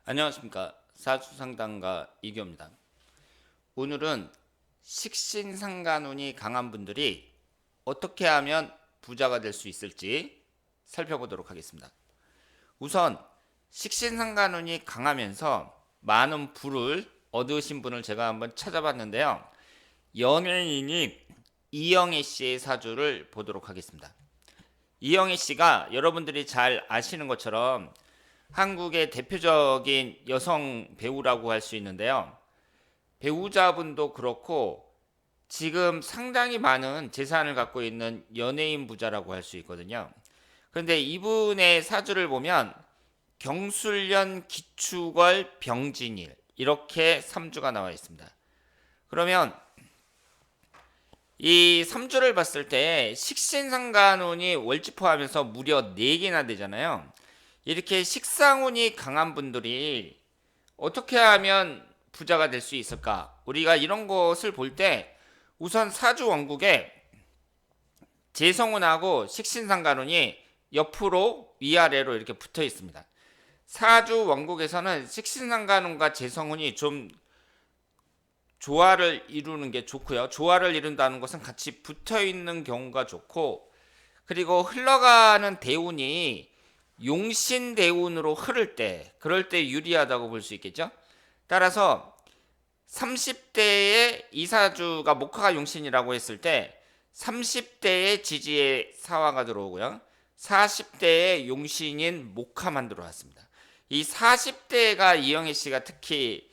안녕하십니까. 사주상담가 이교입니다. 오늘은 식신상간운이 강한 분들이 어떻게 하면 부자가 될 수 있을지 살펴보도록 하겠습니다. 우선 식신상간운이 강하면서 많은 부를 얻으신 분을 제가 한번 찾아봤는데요. 연예인인 이영애 씨의 사주를 보도록 하겠습니다. 이영애 씨가 여러분들이 잘 아시는 것처럼 한국의 대표적인 여성 배우라고 할 수 있는데요. 배우자분도 그렇고 지금 상당히 많은 재산을 갖고 있는 연예인 부자라고 할 수 있거든요. 그런데 이분의 사주를 보면 경술년, 기축월, 병진일 이렇게 3주가 나와 있습니다. 그러면 이 3주를 봤을 때 식신상간운이 월지포하면서 무려 4개나 되잖아요. 이렇게 식상운이 강한 분들이 어떻게 하면 부자가 될 수 있을까? 우리가 이런 것을 볼 때 우선 사주 원국에 재성운하고 식신상간운이 옆으로 위아래로 이렇게 붙어 있습니다. 사주 원국에서는 식신상간운과 재성운이 좀 조화를 이루는 게 좋고요. 조화를 이룬다는 것은 같이 붙어 있는 경우가 좋고, 그리고 흘러가는 대운이 용신대운으로 흐를 때, 그럴 때 유리하다고 볼 수 있겠죠. 따라서 30대에 이사주가 목화가 용신이라고 했을 때 30대에 지지의 사화가 들어오고요. 40대에 용신인 목화만 들어왔습니다. 이 40대가 이영애 씨가 특히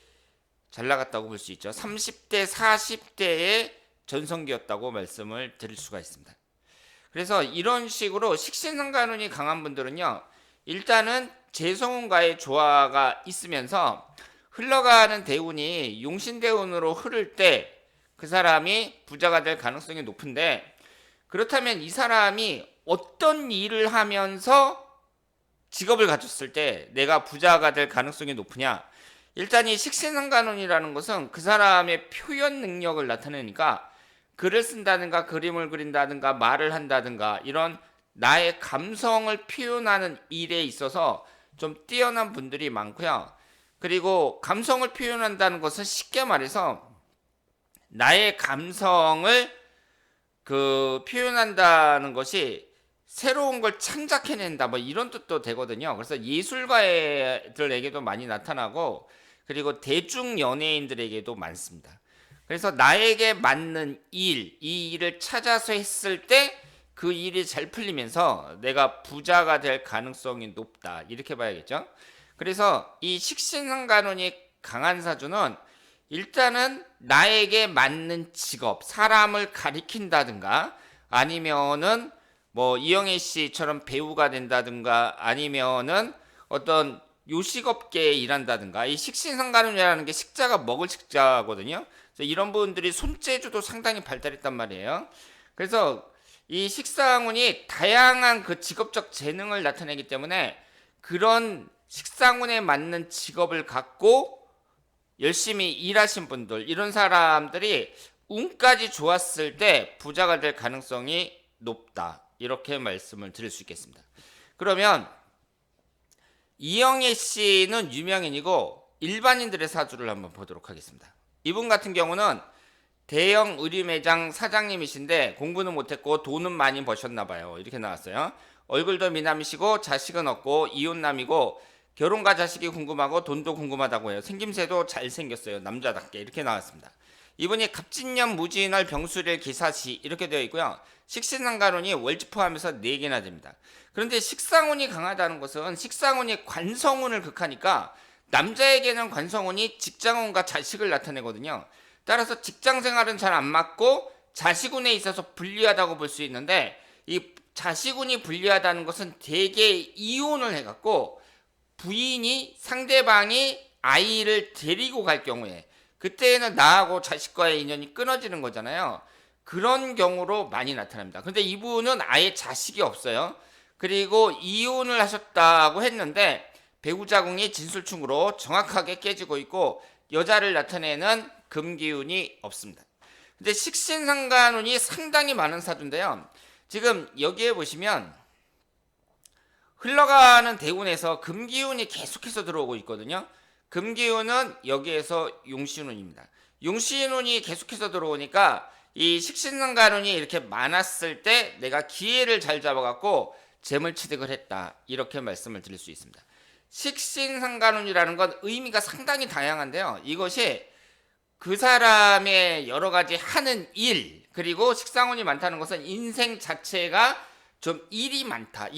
잘 나갔다고 볼 수 있죠. 30대, 40대의 전성기였다고 말씀을 드릴 수가 있습니다. 그래서 이런 식으로 식신상간운이 강한 분들은요, 일단은 재성운과의 조화가 있으면서 흘러가는 대운이 용신대운으로 흐를 때 그 사람이 부자가 될 가능성이 높은데, 그렇다면 이 사람이 어떤 일을 하면서 직업을 가졌을 때 내가 부자가 될 가능성이 높으냐? 일단 이 식신상간운이라는 것은 그 사람의 표현 능력을 나타내니까 글을 쓴다든가 그림을 그린다든가 말을 한다든가 이런 나의 감성을 표현하는 일에 있어서 좀 뛰어난 분들이 많고요. 그리고 감성을 표현한다는 것은 쉽게 말해서 나의 감성을 표현한다는 것이 새로운 걸 창작해낸다 뭐 이런 뜻도 되거든요. 그래서 예술가들에게도 많이 나타나고 그리고 대중 연예인들에게도 많습니다. 그래서 나에게 맞는 일, 이 일을 찾아서 했을 때 그 일이 잘 풀리면서 내가 부자가 될 가능성이 높다. 이렇게 봐야겠죠. 그래서 이 식신상간운이 강한 사주는 일단은 나에게 맞는 직업, 사람을 가리킨다든가 아니면은 뭐 이영애 씨처럼 배우가 된다든가 아니면은 어떤 요식업계에 일한다든가. 이 식신상간운이라는 게 식자가 먹을 식자거든요. 그래서 이런 분들이 손재주도 상당히 발달했단 말이에요. 그래서 이 식상운이 다양한 그 직업적 재능을 나타내기 때문에 그런 식상운에 맞는 직업을 갖고 열심히 일하신 분들, 이런 사람들이 운까지 좋았을 때 부자가 될 가능성이 높다. 이렇게 말씀을 드릴 수 있겠습니다. 그러면 이영애 씨는 유명인이고 일반인들의 사주를 한번 보도록 하겠습니다. 이분 같은 경우는 대형 의류 매장 사장님이신데 공부는 못했고 돈은 많이 버셨나 봐요. 이렇게 나왔어요. 얼굴도 미남이시고 자식은 없고 이혼남이고 결혼과 자식이 궁금하고 돈도 궁금하다고 해요. 생김새도 잘생겼어요. 남자답게. 이렇게 나왔습니다. 이분이 갑진년 무진월 병술일 기사시 이렇게 되어 있고요. 식신상간운이 월지포하면서 4개나 됩니다. 그런데 식상운이 강하다는 것은 식상운이 관성운을 극하니까 남자에게는 관성운이 직장운과 자식을 나타내거든요. 따라서 직장 생활은 잘 안 맞고 자식운에 있어서 불리하다고 볼 수 있는데, 이 자식운이 불리하다는 것은 대개 이혼을 해갖고 부인이 상대방이 아이를 데리고 갈 경우에 그때는 나하고 자식과의 인연이 끊어지는 거잖아요. 그런 경우로 많이 나타납니다. 그런데 이분은 아예 자식이 없어요. 그리고 이혼을 하셨다고 했는데 배우자궁이 진술충으로 정확하게 깨지고 있고 여자를 나타내는 금기운이 없습니다. 근데 식신상간운이 상당히 많은 사주인데요. 지금 여기에 보시면 흘러가는 대운에서 금기운이 계속해서 들어오고 있거든요. 금기운은 여기에서 용신운입니다. 용신운이 계속해서 들어오니까 이 식신상간운이 이렇게 많았을 때 내가 기회를 잘 잡아갖고 재물취득을 했다, 이렇게 말씀을 드릴 수 있습니다. 식신상간운이라는 건 의미가 상당히 다양한데요. 이것이 그 사람의 여러 가지 하는 일, 그리고 식상운이 많다는 것은 인생 자체가 좀 일이 많다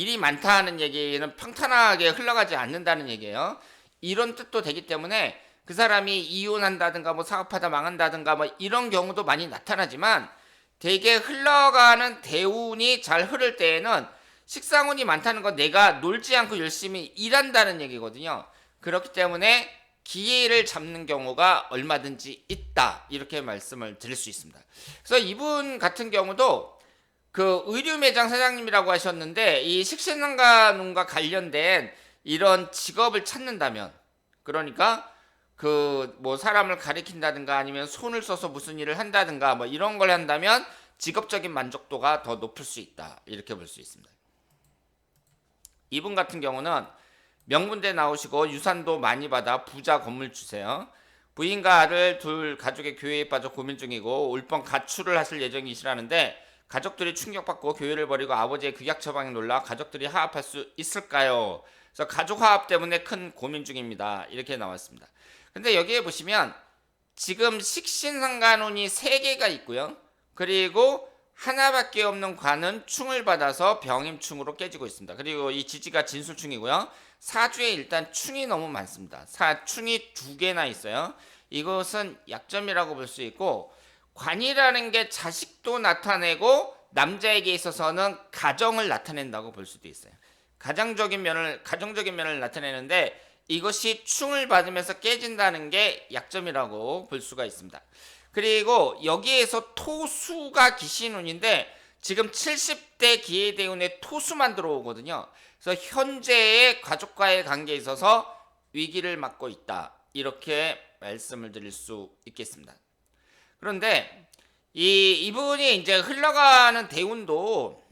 하는 얘기는 평탄하게 흘러가지 않는다는 얘기예요. 이런 뜻도 되기 때문에 그 사람이 이혼한다든가 뭐 사업하다 망한다든가 뭐 이런 경우도 많이 나타나지만, 되게 흘러가는 대운이 잘 흐를 때에는 식상운이 많다는 건 내가 놀지 않고 열심히 일한다는 얘기거든요. 그렇기 때문에 기회를 잡는 경우가 얼마든지 있다, 이렇게 말씀을 드릴 수 있습니다. 그래서 이분 같은 경우도 그 의류 매장 사장님이라고 하셨는데, 이 식신상간운과 관련된 이런 직업을 찾는다면, 그러니까 그 뭐 사람을 가리킨다든가 아니면 손을 써서 무슨 일을 한다든가 뭐 이런 걸 한다면 직업적인 만족도가 더 높을 수 있다, 이렇게 볼 수 있습니다. 이분 같은 경우는 명문대 나오시고 유산도 많이 받아 부자 건물주세요. 부인과 아들 둘 가족의 교회에 빠져 고민 중이고 올번 가출을 하실 예정이시라는데, 가족들이 충격받고 교회를 버리고 아버지의 극약 처방에 놀라 가족들이 화합할 수 있을까요? 그래서 가족 화합 때문에 큰 고민 중입니다, 이렇게 나왔습니다. 근데 여기에 보시면 지금 식신상간운이 3개가 있고요. 그리고 하나밖에 없는 관은 충을 받아서 병임충으로 깨지고 있습니다. 그리고 이 지지가 진술충이고요. 사주에 일단 충이 너무 많습니다. 충이 2개나 있어요. 이것은 약점이라고 볼 수 있고, 관이라는 게 자식도 나타내고 남자에게 있어서는 가정을 나타낸다고 볼 수도 있어요. 가정적인 면을 나타내는데, 이것이 충을 받으면서 깨진다는 게 약점이라고 볼 수가 있습니다. 그리고 여기에서 토수가 기신운인데 지금 70대 기해대운에 토수만 들어오거든요. 그래서 현재의 가족과의 관계에 있어서 위기를 맞고 있다, 이렇게 말씀을 드릴 수 있겠습니다. 그런데 이분이 이제 흘러가는 대운도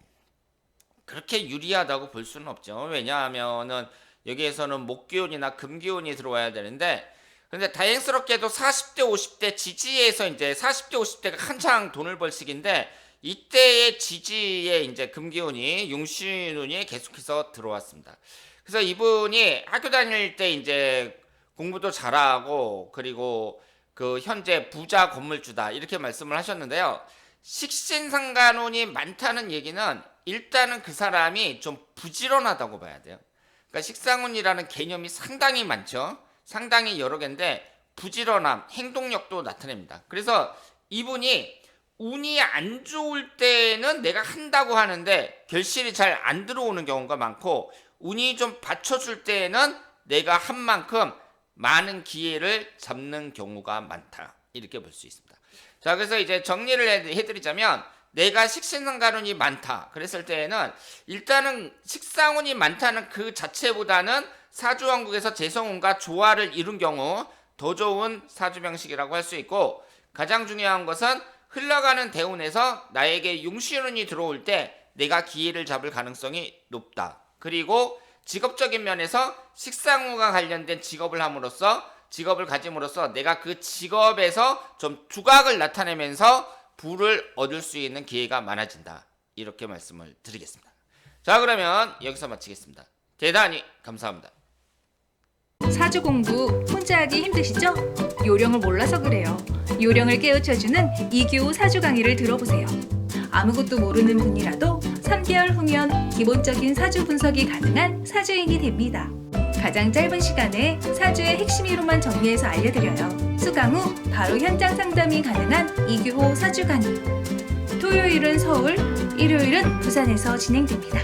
그렇게 유리하다고 볼 수는 없죠. 왜냐하면은 여기에서는 목기운이나 금기운이 들어와야 되는데, 근데 다행스럽게도 40대 50대 지지에서 이제 40대 50대가 한창 돈을 벌 시기인데, 이때의 지지에 이제 금기운이 용신운이 계속해서 들어왔습니다. 그래서 이분이 학교 다닐 때 이제 공부도 잘하고, 그리고 그 현재 부자 건물주다, 이렇게 말씀을 하셨는데요. 식신상간운이 많다는 얘기는 일단은 그 사람이 좀 부지런하다고 봐야 돼요. 그러니까 식상운이라는 개념이 상당히 많죠. 상당히 여러 개인데 부지런함, 행동력도 나타냅니다. 그래서 이분이 운이 안 좋을 때는 내가 한다고 하는데 결실이 잘 안 들어오는 경우가 많고, 운이 좀 받쳐줄 때는 내가 한 만큼 많은 기회를 잡는 경우가 많다, 이렇게 볼 수 있습니다. 자, 그래서 이제 정리를 해드리자면, 내가 식신상간운이 많다 그랬을 때에는 일단은 식상운이 많다는 그 자체보다는 사주왕국에서 재성운과 조화를 이룬 경우 더 좋은 사주명식이라고 할 수 있고, 가장 중요한 것은 흘러가는 대운에서 나에게 용신운이 들어올 때 내가 기회를 잡을 가능성이 높다. 그리고 직업적인 면에서 식상운과 관련된 직업을 가짐으로써 내가 그 직업에서 좀 두각을 나타내면서 부를 얻을 수 있는 기회가 많아진다, 이렇게 말씀을 드리겠습니다. 자, 그러면 여기서 마치겠습니다. 대단히 감사합니다. 사주 공부 혼자 하기 힘드시죠? 요령을 몰라서 그래요. 요령을 깨우쳐주는 이규호 사주 강의를 들어보세요. 아무것도 모르는 분이라도 3개월 후면 기본적인 사주 분석이 가능한 사주인이 됩니다. 가장 짧은 시간에 사주의 핵심 이론만 정리해서 알려드려요. 수강 후 바로 현장 상담이 가능한 이규호 사주 강의. 토요일은 서울, 일요일은 부산에서 진행됩니다.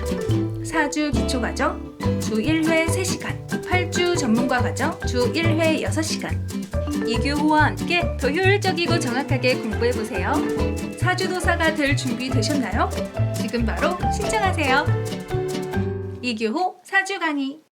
사주 기초과정 주 1회 3시간, 8주 전문가 과정 주 1회 6시간. 이규호와 함께 더 효율적이고 정확하게 공부해보세요. 사주도사가 될 준비 되셨나요? 지금 바로 신청하세요. 이규호 사주 강의.